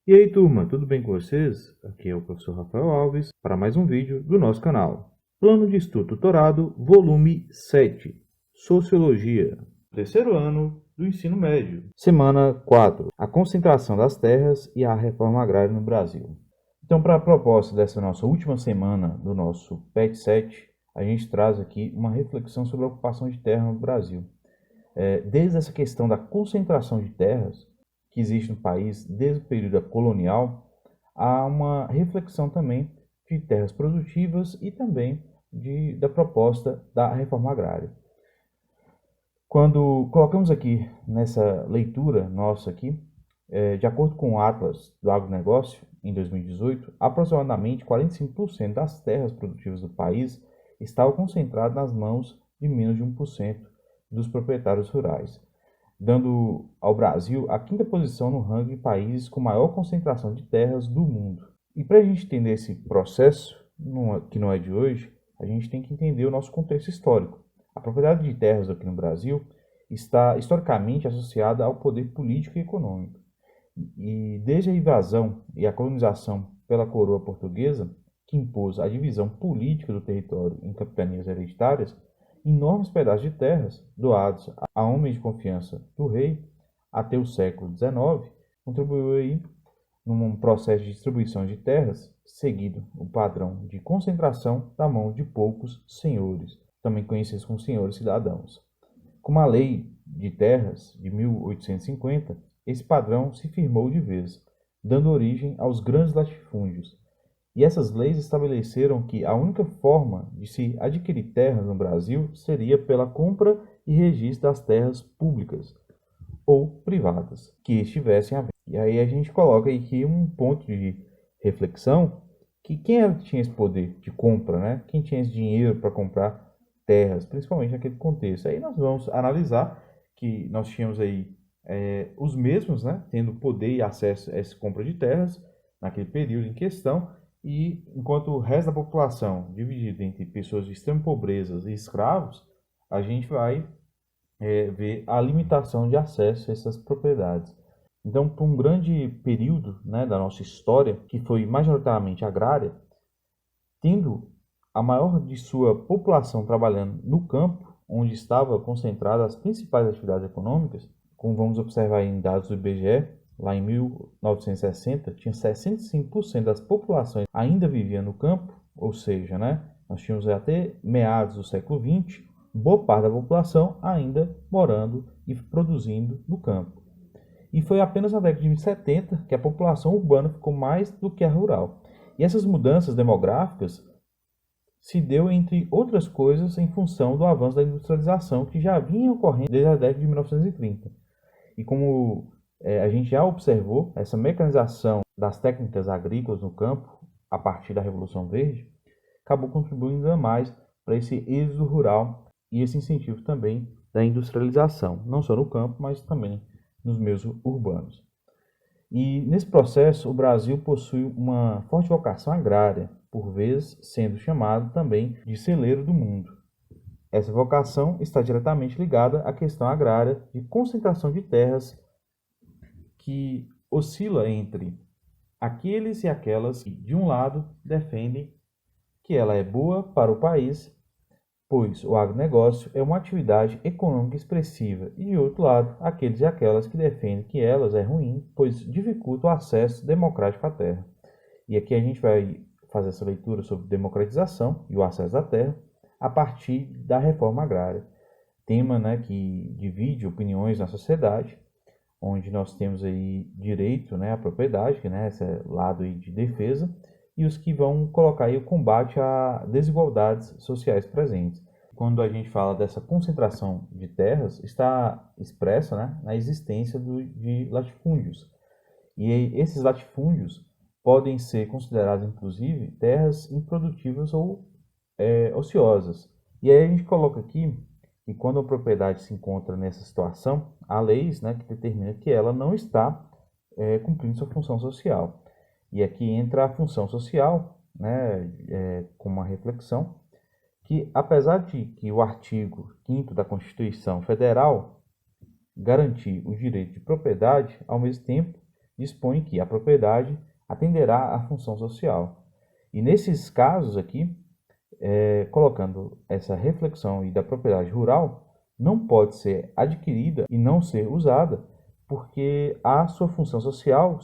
E aí turma, tudo bem com vocês? Aqui é o professor Rafael Alves para mais um vídeo do nosso canal. Plano de Estudo Tutorado, volume 7, Sociologia, terceiro ano do ensino médio. Semana 4, a concentração das terras e a reforma agrária no Brasil. Então, para a proposta dessa nossa última semana do nosso PET 7, a gente traz aqui uma reflexão sobre a ocupação de terra no Brasil. Desde essa questão da concentração de terras, que existe no país desde o período colonial, há uma reflexão também de terras produtivas e também da proposta da reforma agrária. Quando colocamos aqui nessa leitura nossa aqui, de acordo com o Atlas do Agronegócio, em 2018, aproximadamente 45% das terras produtivas do país estavam concentradas nas mãos de menos de 1% dos proprietários rurais, dando ao Brasil a quinta posição no ranking de países com maior concentração de terras do mundo. E para a gente entender esse processo, que não é de hoje, a gente tem que entender o nosso contexto histórico. A propriedade de terras aqui no Brasil está historicamente associada ao poder político e econômico. E desde a invasão e a colonização pela coroa portuguesa, que impôs a divisão política do território em capitanias hereditárias, enormes pedaços de terras doados a homens de confiança do rei até o século XIX contribuiu aí num processo de distribuição de terras seguido o padrão de concentração da mão de poucos senhores, também conhecidos como senhores cidadãos. Com a Lei de Terras de 1850, esse padrão se firmou de vez, dando origem aos grandes latifúndios. E essas leis estabeleceram que a única forma de se adquirir terras no Brasil seria pela compra e registro das terras públicas ou privadas que estivessem à venda. E aí a gente coloca aqui um ponto de reflexão, que quem tinha esse poder de compra, né? Quem tinha esse dinheiro para comprar terras, principalmente naquele contexto. Aí nós vamos analisar que nós tínhamos aí os mesmos, né, tendo poder e acesso a essa compra de terras naquele período em questão, e enquanto o resto da população, dividido entre pessoas de extrema pobreza e escravos, a gente vai ver a limitação de acesso a essas propriedades. Então, por um grande período, né, da nossa história, que foi majoritariamente agrária, tendo a maior de sua população trabalhando no campo, onde estavam concentradas as principais atividades econômicas, como vamos observar em dados do IBGE, lá em 1960, tinha 65% das populações ainda viviam no campo, ou seja, né, nós tínhamos até meados do século XX, boa parte da população ainda morando e produzindo no campo. E foi apenas na década de 70 que a população urbana ficou mais do que a rural. E essas mudanças demográficas se deu, entre outras coisas, em função do avanço da industrialização que já vinha ocorrendo desde a década de 1930. E como a gente já observou, essa mecanização das técnicas agrícolas no campo, a partir da Revolução Verde, acabou contribuindo ainda mais para esse êxodo rural e esse incentivo também da industrialização, não só no campo, mas também nos meios urbanos. E nesse processo, o Brasil possui uma forte vocação agrária, por vezes sendo chamado também de celeiro do mundo. Essa vocação está diretamente ligada à questão agrária de concentração de terras, que oscila entre aqueles e aquelas que, de um lado, defendem que ela é boa para o país, pois o agronegócio é uma atividade econômica expressiva, e de outro lado, aqueles e aquelas que defendem que elas é ruim, pois dificulta o acesso democrático à terra. E aqui a gente vai fazer essa leitura sobre democratização e o acesso à terra a partir da reforma agrária, tema, né, que divide opiniões na sociedade, onde nós temos aí direito, né, à propriedade, que, né, esse lado aí de defesa, e os que vão colocar aí o combate a desigualdades sociais presentes. Quando a gente fala dessa concentração de terras, está expressa, né, na existência de latifúndios. E esses latifúndios podem ser considerados, inclusive, terras improdutivas ou ociosas. E aí a gente coloca aqui que quando a propriedade se encontra nessa situação, há leis, né, que determinam que ela não está cumprindo sua função social. E aqui entra a função social, né, com uma reflexão, que apesar de que o artigo 5º da Constituição Federal garantir o direito de propriedade, ao mesmo tempo dispõe que a propriedade atenderá à função social. E nesses casos aqui, colocando essa reflexão e da propriedade rural, não pode ser adquirida e não ser usada, porque a sua função social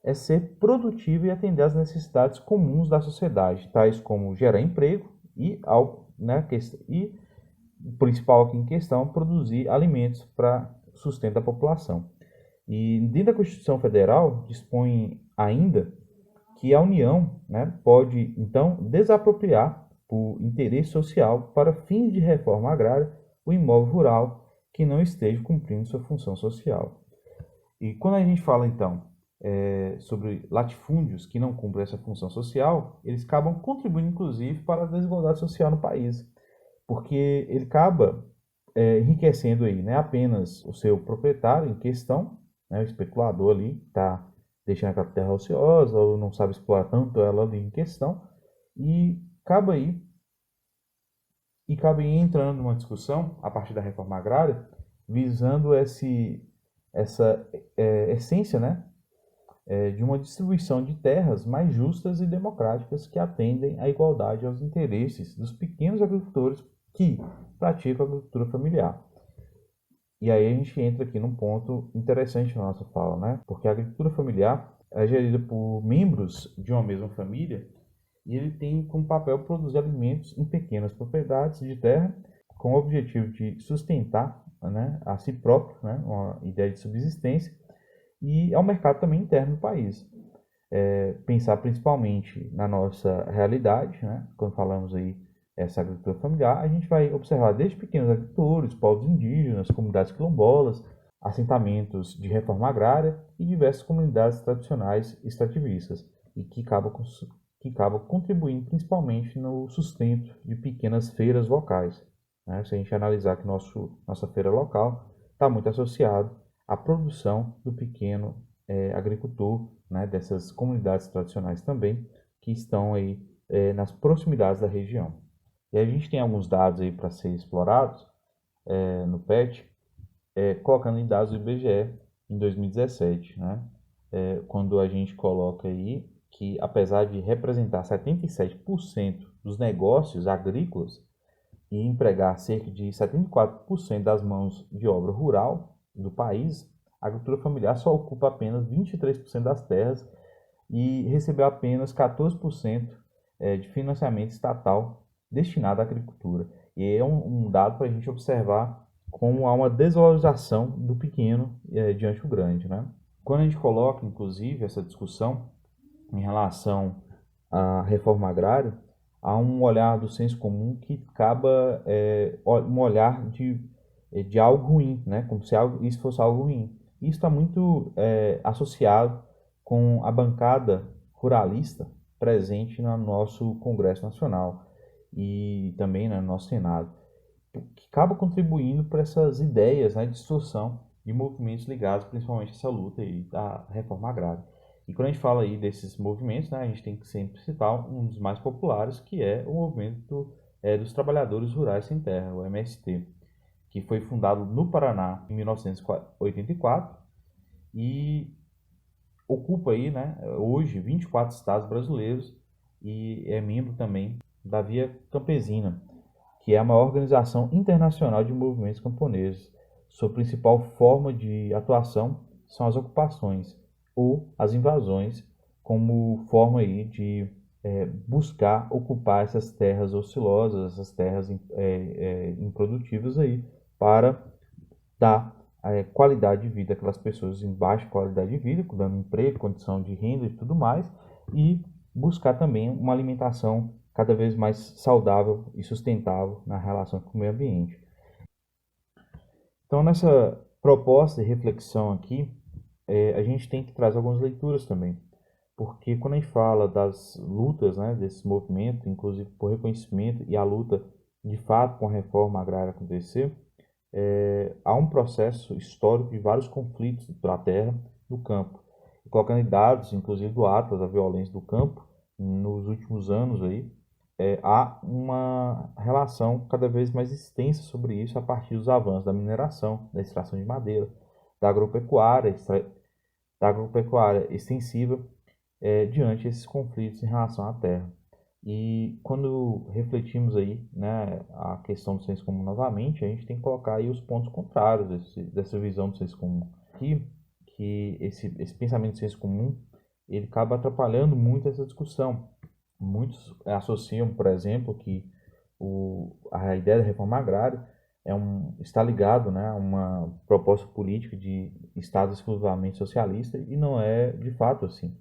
é ser produtiva e atender às necessidades comuns da sociedade, tais como gerar emprego e o principal aqui em questão, produzir alimentos para sustento da população. E dentro da Constituição Federal dispõe ainda que a União, pode então desapropriar por interesse social para fins de reforma agrária o imóvel rural que não esteja cumprindo sua função social. E quando a gente fala então sobre latifúndios que não cumprem essa função social, eles acabam contribuindo inclusive para a desigualdade social no país, porque ele acaba enriquecendo aí, apenas o seu proprietário em questão, o especulador ali está deixando aquela terra ociosa ou não sabe explorar tanto ela ali em questão, e acaba aí entrando numa discussão a partir da reforma agrária, visando essa essência, de uma distribuição de terras mais justas e democráticas que atendem à igualdade aos interesses dos pequenos agricultores que praticam a agricultura familiar. E aí a gente entra aqui num ponto interessante na nossa fala, porque a agricultura familiar é gerida por membros de uma mesma família e ele tem como papel produzir alimentos em pequenas propriedades de terra com o objetivo de sustentar a si próprio, uma ideia de subsistência, e ao mercado também interno do país. Pensar principalmente na nossa realidade, quando falamos aí essa agricultura familiar, a gente vai observar desde pequenos agricultores, povos indígenas, comunidades quilombolas, assentamentos de reforma agrária e diversas comunidades tradicionais extrativistas, e que acabam contribuindo principalmente no sustento de pequenas feiras locais. Se a gente analisar que nossa feira local está muito associado à produção do pequeno agricultor, dessas comunidades tradicionais também, que estão aí nas proximidades da região. E a gente tem alguns dados aí para ser explorados no PET, colocando em dados do IBGE em 2017, quando a gente coloca aí que, apesar de representar 77% dos negócios agrícolas e empregar cerca de 74% das mãos de obra rural do país, a agricultura familiar só ocupa apenas 23% das terras e recebeu apenas 14% de financiamento estatal destinado à agricultura. E é um dado para a gente observar como há uma desvalorização do pequeno diante do grande. Quando a gente coloca, inclusive, essa discussão em relação à reforma agrária, há um olhar do senso comum que acaba um olhar de algo ruim, como se isso fosse algo ruim. Isso está muito associado com a bancada ruralista presente no nosso Congresso Nacional e também no nosso Senado, que acaba contribuindo para essas ideias de distorção de movimentos ligados principalmente a essa luta aí da reforma agrária. E quando a gente fala aí desses movimentos, a gente tem que sempre citar um dos mais populares, que é o movimento dos Trabalhadores Rurais Sem Terra, o MST, que foi fundado no Paraná em 1984 e ocupa aí, hoje 24 estados brasileiros e é membro também da Via Campesina, que é a maior organização internacional de movimentos camponeses. Sua principal forma de atuação são as ocupações ou as invasões, como forma aí de buscar ocupar essas terras ocilosas, essas terras improdutivas aí, para dar qualidade de vida àquelas pessoas em baixa qualidade de vida, dando emprego, condição de renda e tudo mais, e buscar também uma alimentação cada vez mais saudável e sustentável na relação com o meio ambiente. Então, nessa proposta e reflexão aqui, a gente tem que trazer algumas leituras também, porque quando a gente fala das lutas, desse movimento, inclusive por reconhecimento e a luta de fato com a reforma agrária acontecer, há um processo histórico de vários conflitos da terra no campo, colocando em dados, inclusive do Atlas, a violência do campo, nos últimos anos aí, há uma relação cada vez mais extensa sobre isso a partir dos avanços da mineração, da extração de madeira, da agropecuária, da agropecuária extensiva, diante desses conflitos em relação à terra. E quando refletimos aí, né, a questão do senso comum novamente, a gente tem que colocar aí os pontos contrários dessa visão do senso comum. Que esse pensamento do senso comum, ele acaba atrapalhando muito essa discussão. Muitos associam, por exemplo, que a ideia da reforma agrária está ligado, né, a uma proposta política de Estado exclusivamente socialista, e não é de fato assim.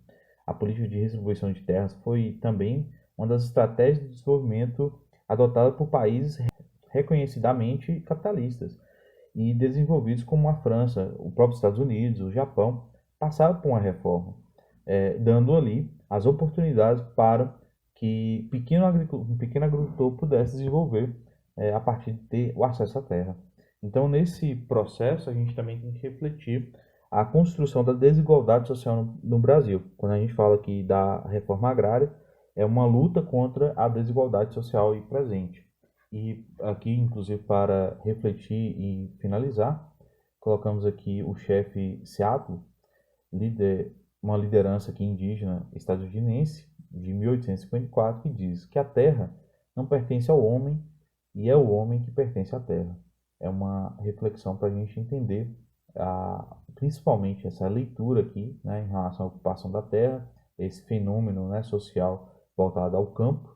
A política de distribuição de terras foi também uma das estratégias de desenvolvimento adotada por países reconhecidamente capitalistas e desenvolvidos como a França, o próprio Estados Unidos, o Japão, passaram por uma reforma, dando ali as oportunidades para que um pequeno agricultor pudesse desenvolver a partir de ter o acesso à terra. Então, nesse processo, a gente também tem que refletir a construção da desigualdade social no Brasil. Quando a gente fala aqui da reforma agrária, é uma luta contra a desigualdade social presente. E aqui, inclusive, para refletir e finalizar, colocamos aqui o chefe Seattle, uma liderança aqui indígena estadunidense de 1854, que diz que a terra não pertence ao homem e é o homem que pertence à terra. É uma reflexão para a gente entender principalmente essa leitura aqui, né, em relação à ocupação da terra, esse fenômeno, né, social voltado ao campo,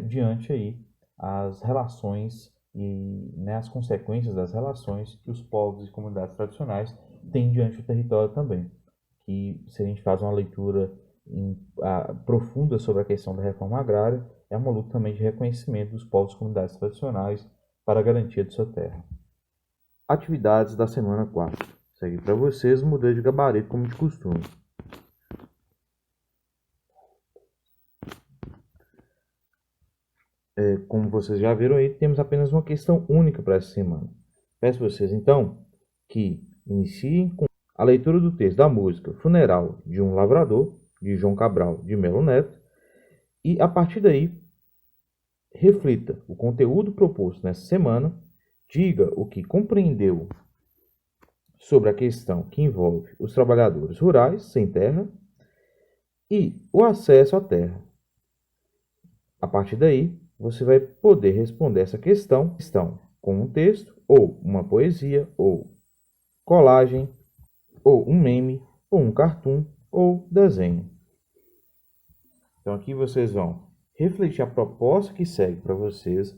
diante aí as relações e, né, as consequências das relações que os povos e comunidades tradicionais têm diante do território também. Que se a gente faz uma leitura profunda sobre a questão da reforma agrária, é uma luta também de reconhecimento dos povos e comunidades tradicionais para a garantia de sua terra. Atividades da semana 4. Segue para vocês o modelo de gabarito como de costume. Como vocês já viram aí, temos apenas uma questão única para essa semana. Peço a vocês, então, que iniciem com a leitura do texto da música Funeral de um Lavrador, de João Cabral de Melo Neto, e, a partir daí, reflita o conteúdo proposto nessa semana, diga o que compreendeu sobre a questão que envolve os trabalhadores rurais sem terra e o acesso à terra. A partir daí, você vai poder responder essa questão com um texto, ou uma poesia, ou colagem, ou um meme, ou um cartoon, ou desenho. Então aqui vocês vão refletir a proposta que segue para vocês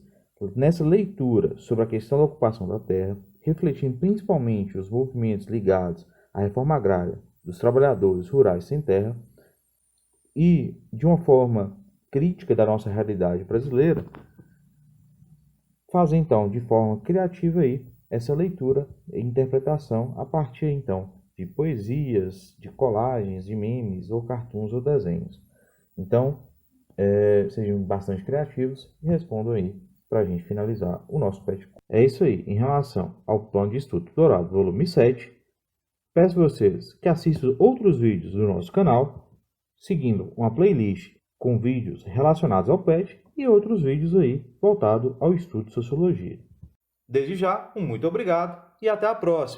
nessa leitura sobre a questão da ocupação da terra, refletindo principalmente os movimentos ligados à reforma agrária dos trabalhadores rurais sem terra e, de uma forma crítica da nossa realidade brasileira, fazer então de forma criativa aí essa leitura e interpretação a partir então de poesias, de colagens, de memes ou cartoons ou desenhos. Então, sejam bastante criativos e respondam aí para a gente finalizar o nosso PET. É isso aí. Em relação ao plano de estudo tutorado volume 7, peço a vocês que assistam outros vídeos do nosso canal, seguindo uma playlist com vídeos relacionados ao PET e outros vídeos aí voltados ao estudo de sociologia. Desde já, muito obrigado e até a próxima!